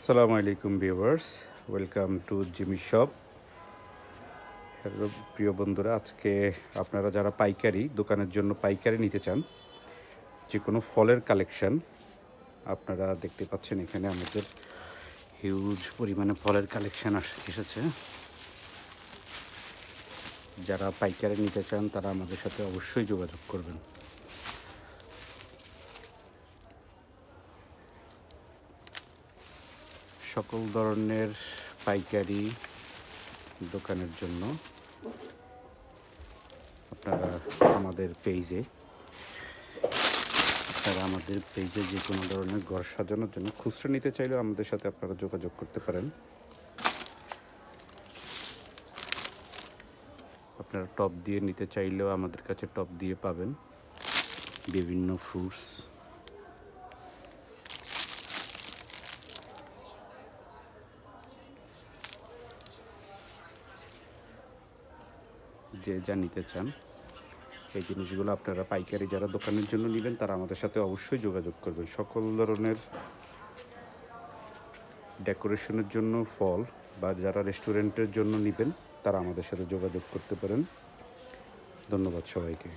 আসসালামু আলাইকুম viewers, welcome to Jimmy shop. Hello প্রিয় বন্ধুরা, আজকে আপনারা যারা পাইকারি দোকানের জন্য পাইকারি নিতে চান, যে কোনো ফলের কালেকশন আপনারা দেখতে পাচ্ছেন। এখানে আমাদের হিউজ পরিমাণে ফলের কালেকশন এসেছে। যারা পাইকারি নিতে চান তারা আমাদের সাথে অবশ্যই যোগাযোগ করবেন। সকল ধরনের পাইকারি দোকানের জন্য আপনারা আমাদের পেজে যে কোনো ধরনের ঘর সাজানোর জন্য খুচরা নিতে চাইলেও আমাদের সাথে আপনারা যোগাযোগ করতে পারেন। আপনারা টব দিয়ে নিতে চাইলেও আমাদের কাছে টব দিয়ে পাবেন। বিভিন্ন ফ্রুটস, যে যা নিতে চান এই জিনিসগুলো আপনারা পাইকারি যারা দোকানের জন্য নেবেন তারা আমাদের সাথে অবশ্যই যোগাযোগ করবেন। সকল ধরনের ডেকোরেশনের জন্য ফল বা যারা রেস্টুরেন্টের জন্য নেবেন তারা আমাদের সাথে যোগাযোগ করতে পারেন। ধন্যবাদ সবাইকে।